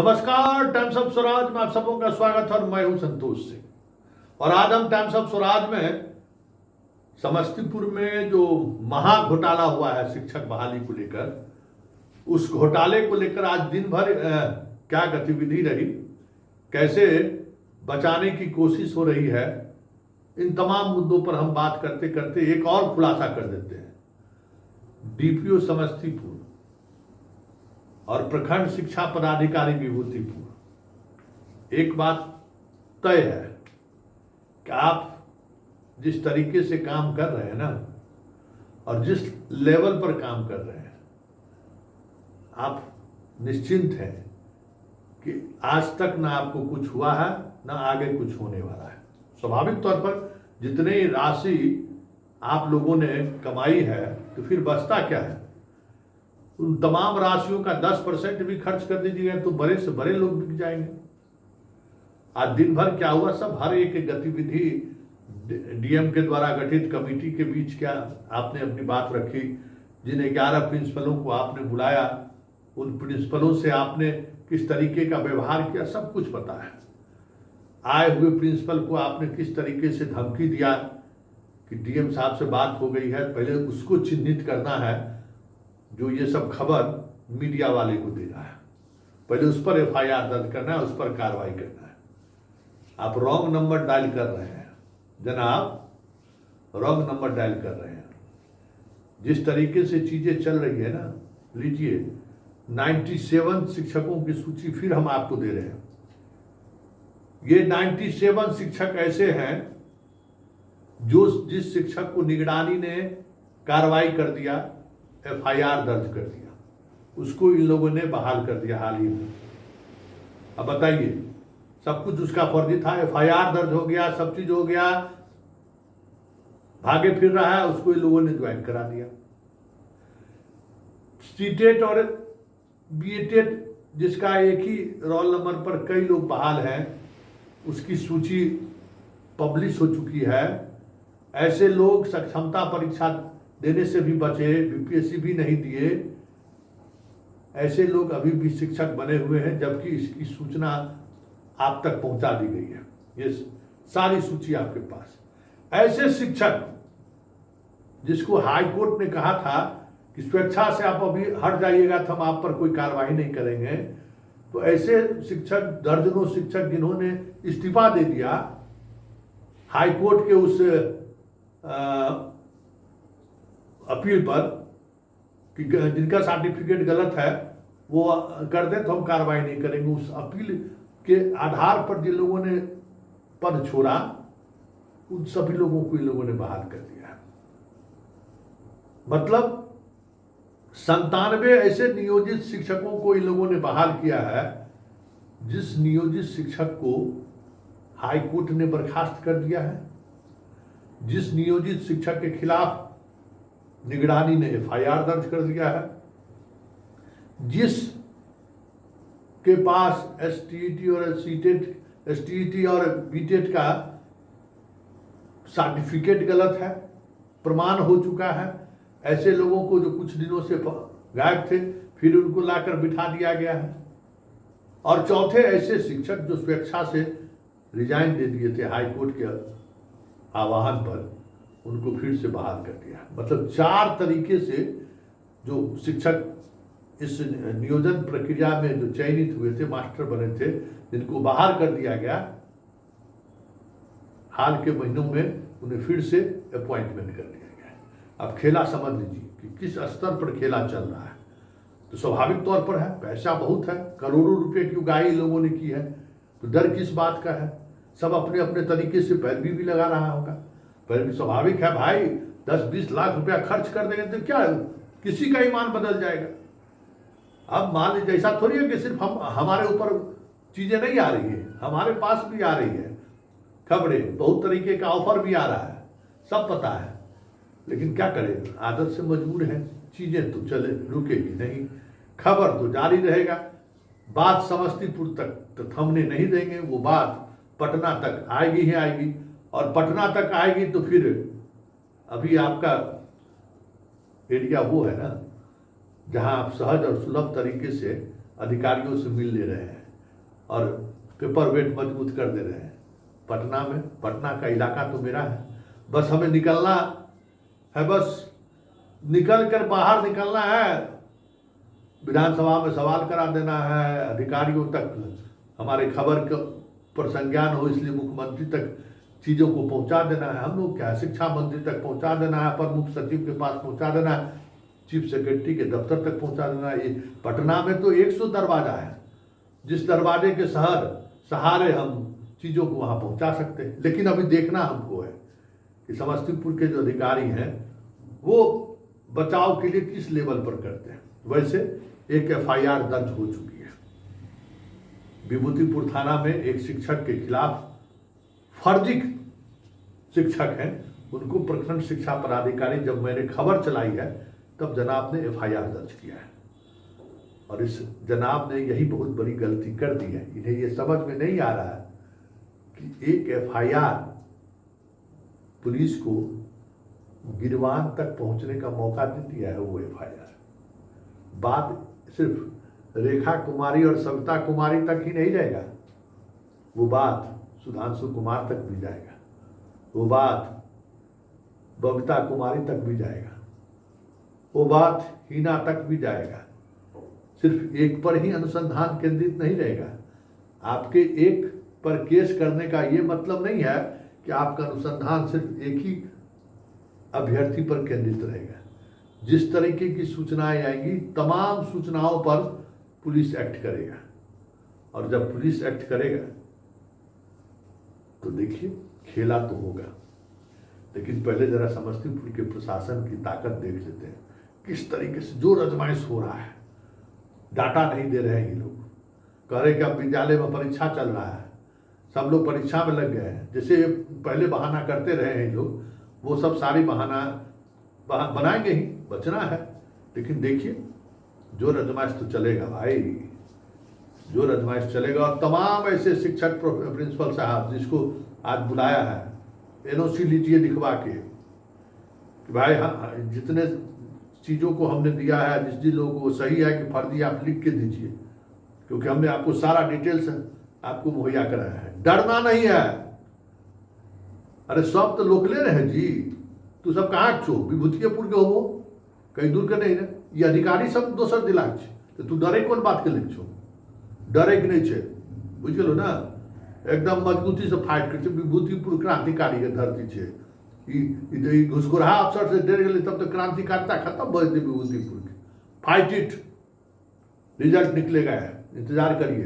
नमस्कार, times of Swaraj में आप सबों का स्वागत है और मैं हूं संतोष सिंह। और आज हम टाइम्स ऑफ स्वराज में समस्तीपुर में जो महा घोटाला हुआ है शिक्षक बहाली को लेकर, उस घोटाले को लेकर आज दिन भर क्या गतिविधि रही, कैसे बचाने की कोशिश हो रही है, इन तमाम मुद्दों पर हम बात करते करते एक और खुलासा कर देते हैं। डीपीओ समस्तीपुर और प्रखंड शिक्षा पदाधिकारी विभूतिपुर, एक बात तय है कि आप जिस तरीके से काम कर रहे हैं ना, और जिस लेवल पर काम कर रहे हैं, आप निश्चिंत हैं कि आज तक ना आपको कुछ हुआ है ना आगे कुछ होने वाला है। स्वाभाविक तौर पर जितनी राशि आप लोगों ने कमाई है तो फिर बचता क्या है? उन तमाम राशियों का 10% भी खर्च कर दीजिएगा तो बड़े से बड़े लोग बिक जाएंगे। आज दिन भर क्या हुआ, सब हर एक गतिविधि डीएम के द्वारा गठित कमेटी के बीच क्या आपने अपनी बात रखी, जिन 11 प्रिंसिपलों को आपने बुलाया, उन प्रिंसिपलों से आपने किस तरीके का व्यवहार किया, सब कुछ पता है। आए हुए प्रिंसिपल को आपने किस तरीके से धमकी दिया कि डीएम साहब से बात हो गई है, पहले उसको चिन्हित करना है जो ये सब खबर मीडिया वाले को दे रहा है, पहले उस पर एफआईआर दर्ज करना है, उस पर कार्रवाई करना है। आप रॉन्ग नंबर डायल कर रहे हैं जनाब, रॉन्ग नंबर डायल कर रहे हैं। जिस तरीके से चीजें चल रही है ना, लीजिए 97 शिक्षकों की सूची फिर हम आपको दे रहे हैं। ये 97 शिक्षक ऐसे हैं जो जिस शिक्षक को निगरानी ने कार्रवाई कर दिया, एफआईआर दर्ज कर दिया, उसको इन लोगों ने बहाल कर दिया हाल ही में। अब बताइए, सब कुछ उसका फर्जी था, एफआईआर दर्ज हो गया, सब चीज हो गया, भागे फिर रहा है, उसको इन लोगों ने ज्वाइन करा दिया। सीटेट और बीएटेट जिसका एक ही रोल नंबर पर कई लोग बहाल हैं, उसकी सूची पब्लिश हो चुकी है। ऐसे लोग सक्षमता परीक्षा देने से भी बचे, बीपीएससी भी नहीं दिए, ऐसे लोग अभी भी शिक्षक बने हुए हैं, जबकि इसकी सूचना आप तक पहुंचा दी गई है। ये सारी सूची आपके पास। ऐसे शिक्षक जिसको हाई कोर्ट ने कहा था कि स्वेच्छा से आप अभी हट जाइएगा तो हम आप पर कोई कार्रवाई नहीं करेंगे, तो ऐसे शिक्षक, दर्जनों शिक्षक जिन्होंने इस्तीफा दे दिया हाई कोर्ट के उस अपील पर कि जिनका सर्टिफिकेट गलत है वो कर दे तो हम कार्रवाई नहीं करेंगे, उस अपील के आधार पर जिन लोगों ने पद छोड़ा उन सभी लोगों को इन लोगों ने बहाल कर दिया। मतलब 97 ऐसे नियोजित शिक्षकों को इन लोगों ने बहाल किया है, जिस नियोजित शिक्षक को हाई कोर्ट ने बर्खास्त कर दिया है, जिस नियोजित शिक्षक के खिलाफ निगरानी ने एफआईआर दर्ज कर दिया है, जिस के पास एसटीईटी और सीटेट, एसटीईटी और बीटेट का सर्टिफिकेट गलत है, प्रमाण हो चुका है, ऐसे लोगों को जो कुछ दिनों से गायब थे फिर उनको लाकर बिठा दिया गया है। और चौथे ऐसे शिक्षक जो स्वेच्छा से रिजाइन दे दिए थे हाई कोर्ट के आह्वान पर, उनको फिर से बहाल कर दिया। मतलब 4 तरीके से जो शिक्षक इस नियोजन प्रक्रिया में जो चयनित हुए थे, मास्टर बने थे, जिनको बाहर कर दिया गया, हाल के महीनों में उन्हें फिर से अपॉइंटमेंट कर दिया गया। अब खेला समझ लीजिए कि किस स्तर पर खेला चल रहा है। तो स्वाभाविक तौर पर है, पैसा बहुत है, करोड़ों रुपए की उगाही लोगों ने की है, तो डर किस बात का है? सब अपने अपने तरीके से पैरवी भी लगा रहा होगा। पैरवी स्वाभाविक है भाई, 10-20 लाख रुपया खर्च कर देंगे तो क्या किसी का ईमान बदल जाएगा? अब मान लीजिए ऐसा थोड़ी है कि सिर्फ हमारे ऊपर चीजें नहीं आ रही है, हमारे पास भी आ रही है खबरें, बहुत तरीके का ऑफर भी आ रहा है, सब पता है। लेकिन क्या करें, आदत से मजबूर है, चीजें तो चले, रुकेगी नहीं, खबर तो जारी रहेगा। बात समस्तीपुर तक तो थमने नहीं देंगे, वो बात पटना तक आएगी ही आएगी, और पटना तक आएगी तो फिर अभी आपका एरिया वो है ना जहां आप सहज और सुलभ तरीके से अधिकारियों से मिल ले रहे हैं, और पेपर वेट मजबूत कर दे रहे हैं। पटना में, पटना का इलाका तो मेरा है, बस हमें निकलना है, बस निकल कर बाहर निकलना है, विधानसभा में सवाल करा देना है, अधिकारियों तक हमारे खबर पर संज्ञान हो इसलिए मुख्यमंत्री तक चीज़ों को पहुंचा देना है। हम लोग क्या, शिक्षा मंत्री तक पहुंचा देना है, अपर मुख्य सचिव के पास पहुंचा देना है, चीफ सेक्रेटरी के दफ्तर तक पहुंचा देना है। ये पटना में तो 100 दरवाजा है, जिस दरवाजे के सहारे हम चीज़ों को वहाँ पहुँचा सकते हैं। लेकिन अभी देखना हमको है कि समस्तीपुर के जो अधिकारी हैं वो बचाव के लिए किस लेवल पर करते हैं। वैसे एक FIR दर्ज हो चुकी है विभूतिपुर थाना में, एक शिक्षक के खिलाफ, फर्जी शिक्षक हैं, उनको प्रखंड शिक्षा पदाधिकारी, जब मैंने खबर चलाई है तब जनाब ने FIR दर्ज किया है। और इस जनाब ने यही बहुत बड़ी गलती कर दी है। इन्हें ये समझ में नहीं आ रहा है कि एक FIR पुलिस को गिरवान तक पहुंचने का मौका देती है। वो FIR बात सिर्फ रेखा कुमारी और सविता कुमारी तक ही नहीं रहेगा, वो बात सुधांशु कुमार तक भी जाएगा, वो बात बबीता कुमारी तक भी जाएगा, वो बात हिना तक भी जाएगा। सिर्फ एक पर ही अनुसंधान केंद्रित नहीं रहेगा। आपके एक पर केस करने का ये मतलब नहीं है कि आपका अनुसंधान सिर्फ एक ही अभ्यर्थी पर केंद्रित रहेगा। जिस तरीके की सूचनाएं आएंगी, तमाम सूचनाओं पर पुलिस एक्ट करेगा। और जब पुलिस एक्ट करेगा तो देखिए खेला तो होगा। लेकिन पहले जरा समस्तीपुर के प्रशासन की ताकत देख लेते हैं, किस तरीके से जोर आजमाइश हो रहा है। डाटा नहीं दे रहे हैं ये लोग, कह रहे कि अब विद्यालय में परीक्षा चल रहा है, सब लोग परीक्षा में लग गए हैं। जैसे पहले बहाना करते रहे हैं लोग, वो सब सारी बहाना बनाएंगे ही, बचना है। लेकिन देखिए जोर आजमाइश तो चलेगा भाई, जोर आजमाइश चलेगा। और तमाम ऐसे शिक्षक, प्रिंसिपल साहब जिसको आज बुलाया है, NOC लीजिए लिखवा के कि भाई हाँ, जितने चीज़ों को हमने दिया है, जिस जिन लोगों को सही है कि फर्जी, आप लिख के दीजिए, क्योंकि हमने आपको सारा डिटेल्स आपको मुहैया कराया है। डरना नहीं है। अरे सब तो लोकले रहे जी, तू सब कहाँ छो, विभूतिपुर के हो, कहीं दूर के नहीं ना। ये अधिकारी सब दोसर जिला के, तो तू डरे कौन बात के लिख छो, डरे के नहीं छे, बुझ गेलो ना। एकदम मजबूती से फाइट कर, विभूतिपुर क्रांतिकारी के धरती छे। ई घुसखोरा अफसर से डर गए तब तो क्रांतिकारिता खत्म भर दी विभूतिपुर के। फाइट इट, रिजल्ट निकलेगा, इंतजार करिए।